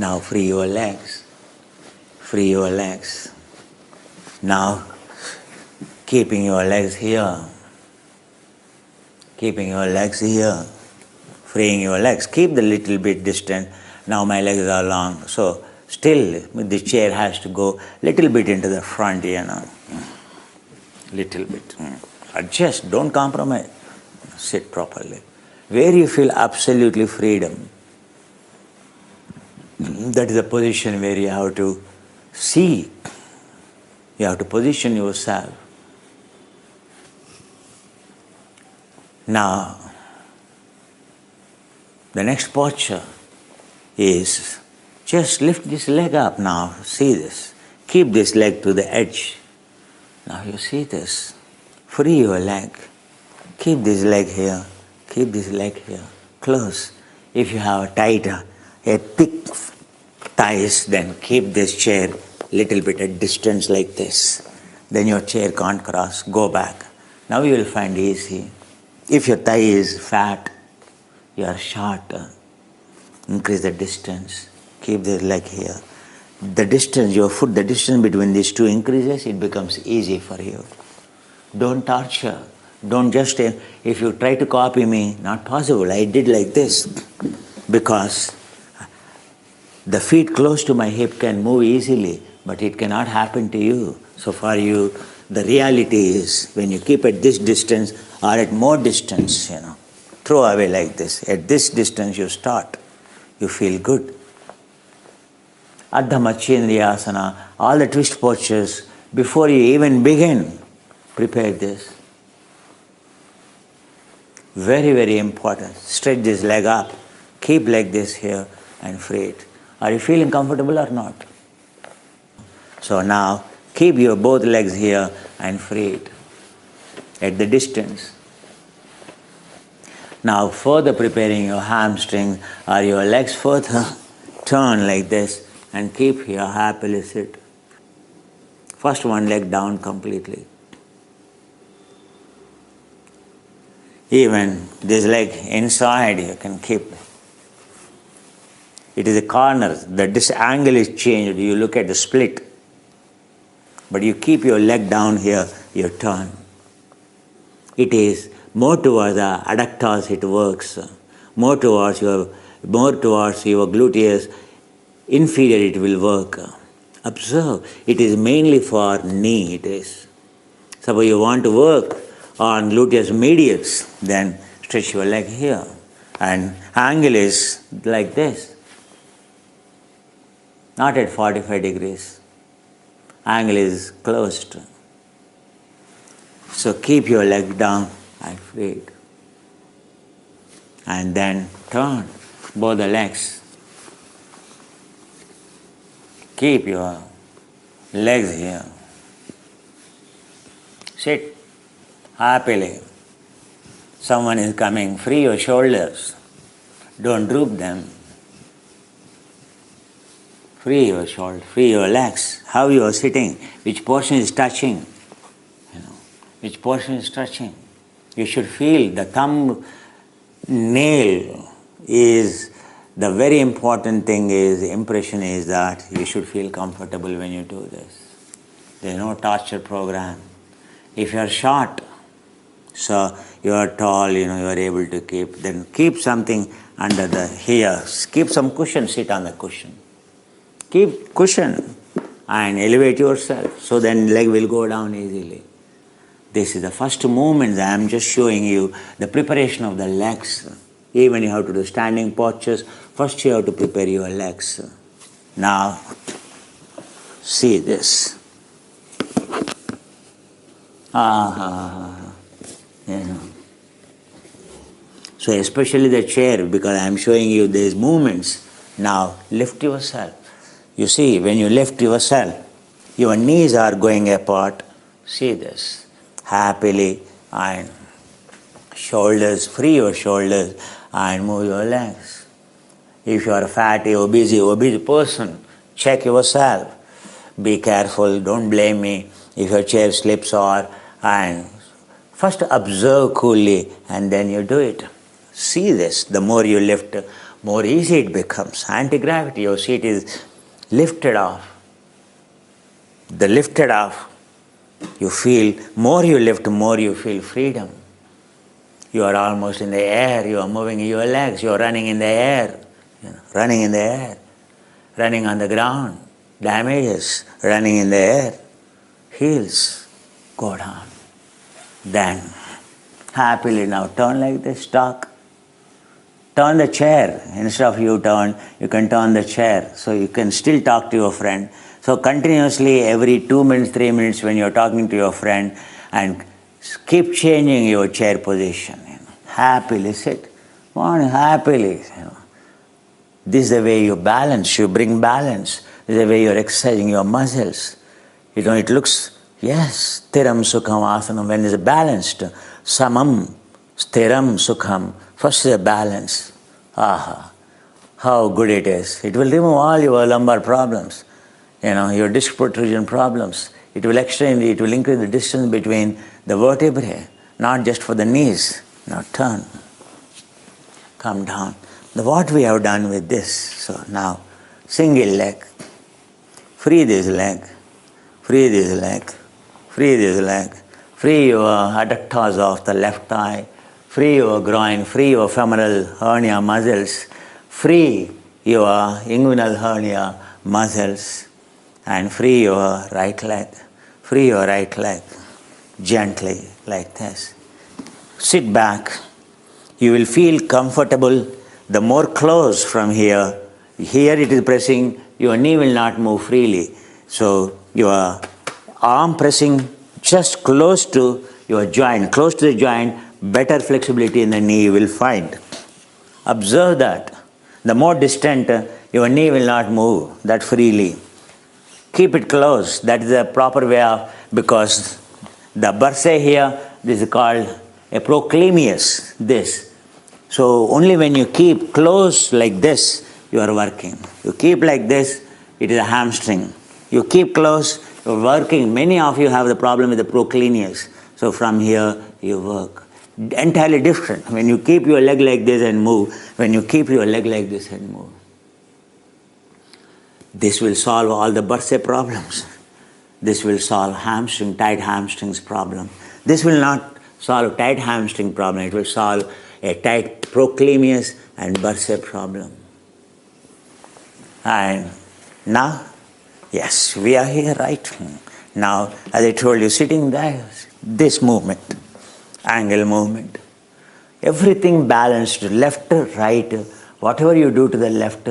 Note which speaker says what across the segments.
Speaker 1: Now free your legs. Free your legs. Now keeping your legs here. Keeping your legs here. Freeing your legs. Keep the little bit distance. Now my legs are long. So still the chair has to go little bit into the front, Little bit. Adjust. Don't compromise. Sit properly. Where you feel absolutely freedom. That is a position where you have to see. You have to position yourself. Now, the next posture is just lift this leg up now. See this. Keep this leg to the edge. Now you see this. Free your leg. Keep this leg here. Keep this leg here. Close. If you have a thick thighs, then keep this chair little bit at distance like this. Then your chair can't cross. Go back. Now you will find easy. If your thigh is fat, you are short, increase the distance. Keep the leg here. The distance, your foot, the distance between these two increases, it becomes easy for you. Don't torture. Don't just, if you try to copy me, not possible. I did like this because the feet close to my hip can move easily, but it cannot happen to you. So for you, the reality is when you keep at this distance or at more distance, throw away like this. At this distance you start. You feel good. Ardha Machendriyasana, all the twist postures, before you even begin, prepare this. Very, very important. Stretch this leg up. Keep like this here and free it. Are you feeling comfortable or not? So now, keep your both legs here and free it at the distance. Now further preparing your hamstrings or your legs further, turn like this and keep here, happily sit. First one leg down completely. Even this leg inside you can keep. It is a corner, this angle is changed, you look at the split. But you keep your leg down here, you turn. It is more towards the adductors it works, more towards your gluteus inferior it will work. Observe, it is mainly for knee it is. Suppose you want to work on gluteus medius, then stretch your leg here. And angle is like this. Not at 45 degrees. Angle is closed. So keep your leg down and free it. And then turn both the legs. Keep your legs here. Sit happily. Someone is coming. Free your shoulders. Don't droop them. Free your shoulders, free your legs. How you are sitting, which portion is touching. Which portion is touching. You should feel the thumb nail is the very important thing is, the impression is that you should feel comfortable when you do this. There is no torture program. If you are short, so you are tall, you are able to keep, then keep something under the here. Keep some cushion, sit on the cushion. Keep cushion and elevate yourself, so then leg will go down easily. This is the first movement. I am just showing you the preparation of the legs. Even you have to do standing postures, first you have to prepare your legs. Now, see this. So especially the chair, because I am showing you these movements. Now, lift yourself. You see, when you lift yourself, your knees are going apart. See this. Happily, and shoulders, free your shoulders and move your legs. If you are a fatty, obese person, check yourself. Be careful, don't blame me if your chair slips and first observe coolly and then you do it. See this, the more you lift, more easy it becomes. Anti-gravity, your seat is lifted off. The lifted off, you feel, more you lift, more you feel freedom. You are almost in the air, you are moving your legs, you are running in the air, running in the air, running on the ground, damages, running in the air, heels, go down. Then, happily now turn like this, talk. Turn the chair. Instead of you turn, you can turn the chair. So you can still talk to your friend. So continuously every 2 minutes, 3 minutes when you're talking to your friend, and keep changing your chair position. Happily sit. Morning, happily. This is the way you balance, you bring balance. This is the way you're exercising your muscles. It looks, yes, stiram sukham asanam, when it's balanced. Samam, stiram sukham. First is a balance. Aha, how good it is. It will remove all your lumbar problems, your disc protrusion problems. It will it will increase the distance between the vertebrae, not just for the knees. Now turn, come down. What we have done with this, so now, single leg, free this leg, free this leg, free this leg, free your adductors of the left thigh, free your groin, free your femoral hernia muscles, free your inguinal hernia muscles, and free your right leg. Free your right leg gently like this. Sit back. You will feel comfortable. The more close from here it is pressing, your knee will not move freely. So your arm pressing just close to your joint, close to the joint, better flexibility in the knee you will find. Observe that. The more distant, your knee will not move that freely. Keep it close. That is the proper way of, because the bursa here, this is called a proclaimius, this. So only when you keep close like this, you are working. You keep like this, it is a hamstring. You keep close, you are working. Many of you have the problem with the proclaimius. So from here, you work. Entirely different. When you keep your leg like this and move, when you keep your leg like this and move. This will solve all the bursa problems. This will solve tight hamstrings problem. This will not solve tight hamstring problem. It will solve a tight proclaimius and bursa problem. And now, yes, we are here, right? Now, as I told you, sitting there, this movement, angle movement, everything balanced, left, right, whatever you do to the left,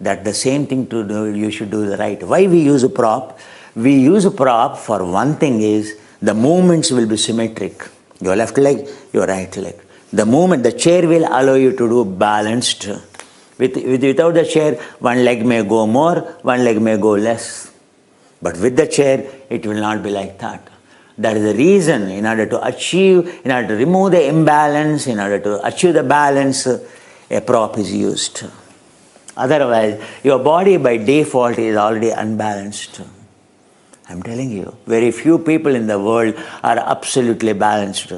Speaker 1: that the same thing to do, you should do the right. Why we use a prop? We use a prop for one thing is, the movements will be symmetric. Your left leg, your right leg. The movement, the chair will allow you to do balanced. Without the chair, one leg may go more, one leg may go less. But with the chair, it will not be like that. That is the reason, in order to remove the imbalance, in order to achieve the balance, a prop is used. Otherwise, your body by default is already unbalanced. I'm telling you, very few people in the world are absolutely balanced.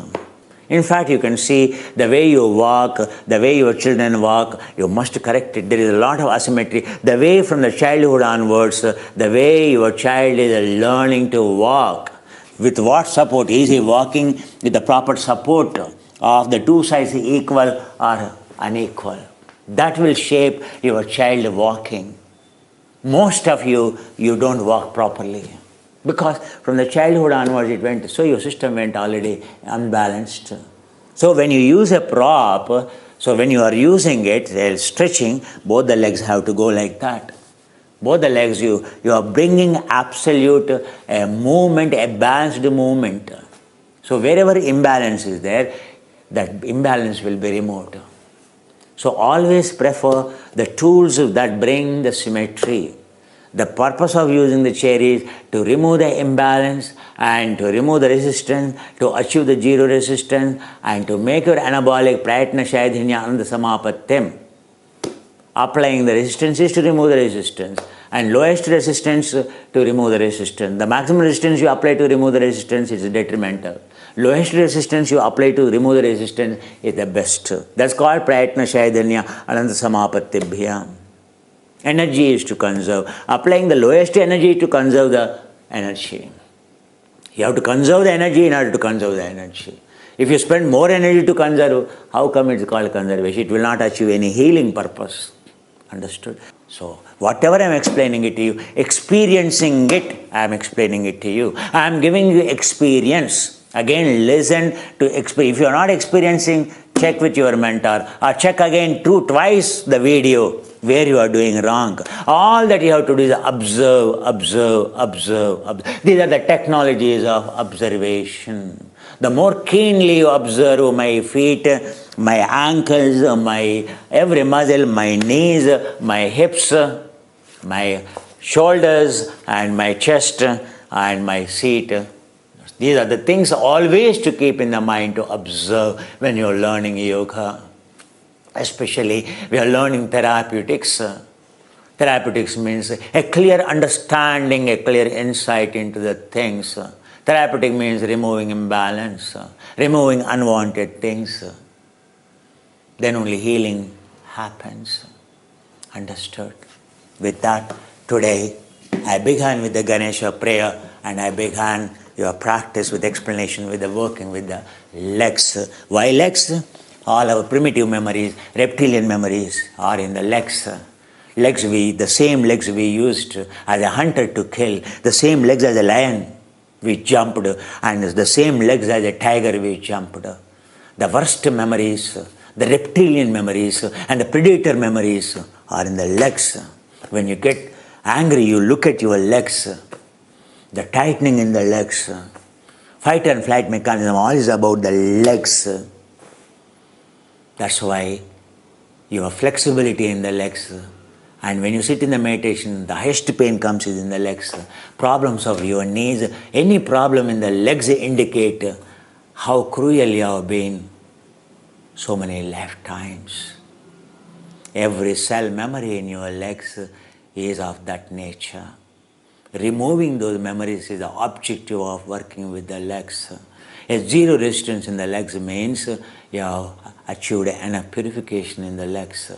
Speaker 1: In fact, you can see the way you walk, the way your children walk, you must correct it. There is a lot of asymmetry. The way from the childhood onwards, the way your child is learning to walk. With what support? Is he walking with the proper support of the two sides equal or unequal? That will shape your child walking. Most of you don't walk properly. Because from the childhood onwards it went, so your system went already unbalanced. So when you use a prop, so when you are using it, stretching, both the legs have to go like that. Both the legs, you are bringing absolute movement, a balanced movement. So wherever imbalance is there, that imbalance will be removed. So always prefer the tools that bring the symmetry. The purpose of using the chair is to remove the imbalance and to remove the resistance, to achieve the zero resistance, and to make your anabolic prayatna shaidhinya ananda samapattim. Applying the resistance is to remove the resistance, and lowest resistance to remove the resistance. The maximum resistance you apply to remove the resistance is detrimental. Lowest resistance you apply to remove the resistance is the best. That's called Prayatna Shaidanya Ananta Samapattibhyam. Energy is to conserve. Applying the lowest energy to conserve the energy. You have to conserve the energy in order to conserve the energy. If you spend more energy to conserve, how come it's called conservation? It will not achieve any healing purpose. Understood? So, whatever I am explaining it to you, experiencing it, I am explaining it to you. I am giving you experience. Again, listen to experience. If you are not experiencing, check with your mentor or check again twice the video where you are doing wrong. All that you have to do is observe, observe, observe, observe. These are the technologies of observation. The more keenly you observe my feet, my ankles, my every muscle, my knees, my hips, my shoulders, and my chest, and my seat. These are the things always to keep in the mind to observe when you are learning yoga. Especially we are learning therapeutics. Therapeutics means a clear understanding, a clear insight into the things. Therapeutic means removing imbalance, removing unwanted things. Then only healing happens. Understood? With that, today I began with the Ganesha prayer and I began your practice with explanation, with the working with the legs. Why legs? All our primitive memories, reptilian memories are in the legs. The same legs we used as a hunter to kill, the same legs as a lion we jumped, and the same legs as a tiger we jumped. The worst memories, the reptilian memories and the predator memories are in the legs. When you get angry, you look at your legs, the tightening in the legs. Fight and flight mechanism, all is about the legs. That's why you have flexibility in the legs. And when you sit in the meditation, the highest pain comes in the legs. Problems of your knees, any problem in the legs indicate how cruel you have been so many lifetimes. Every cell memory in your legs is of that nature. Removing those memories is the objective of working with the legs. A zero resistance in the legs means you have achieved enough purification in the legs.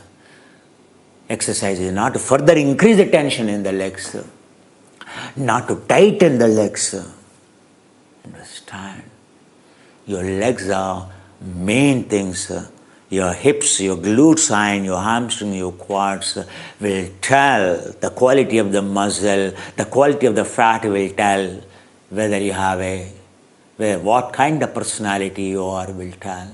Speaker 1: Exercise is not to further increase the tension in the legs, not to tighten the legs. Understand? Your legs are main things. Your hips, your glutes and your hamstring, your quads will tell the quality of the muscle, the quality of the fat will tell whether you have what kind of personality you are will tell.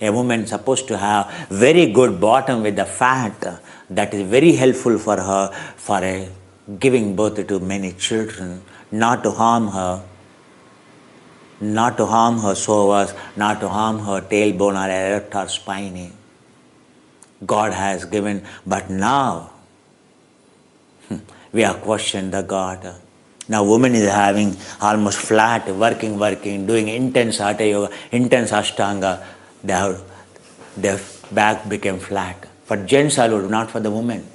Speaker 1: A woman is supposed to have very good bottom with the fat. That is very helpful for her for giving birth to many children, not to harm her. Not to harm her psoas, not to harm her tailbone or erector spine. God has given, but now we have questioned the God. Now woman is having almost flat, working, doing intense hatha yoga, intense ashtanga. Their back became flat. For gents alone, not for the women.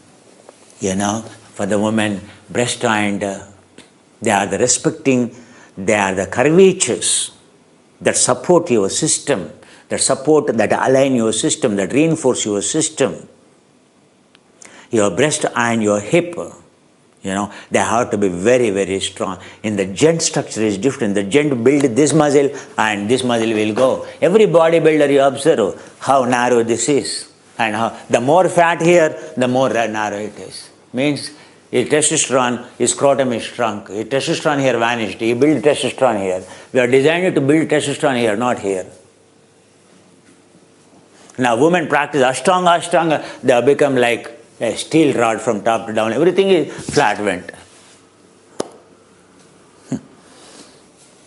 Speaker 1: For the women, breast and they are the respecting. They are the curvatures that support your system, that align your system, that reinforce your system. Your breast and your hip, they have to be very, very strong. In the gent structure is different. The gent build this muscle and this muscle will go. Every bodybuilder you observe how narrow this is. And how the more fat here, the more narrow it is. Means his testosterone, his scrotum is shrunk. His testosterone here vanished. He built testosterone here. We are designed to build testosterone here, not here. Now women practice Ashtanga, they have become like a steel rod from top to down. Everything is flat vent.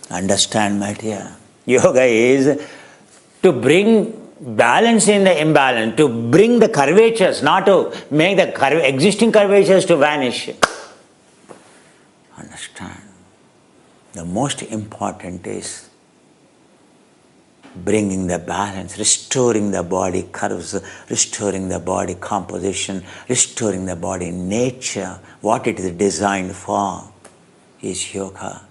Speaker 1: Understand, my dear? Yoga is to bring balance in the imbalance, to bring the curvatures, not to make the existing curvatures to vanish. Understand? The most important is bringing the balance, restoring the body curves, restoring the body composition, restoring the body nature. What it is designed for is yoga.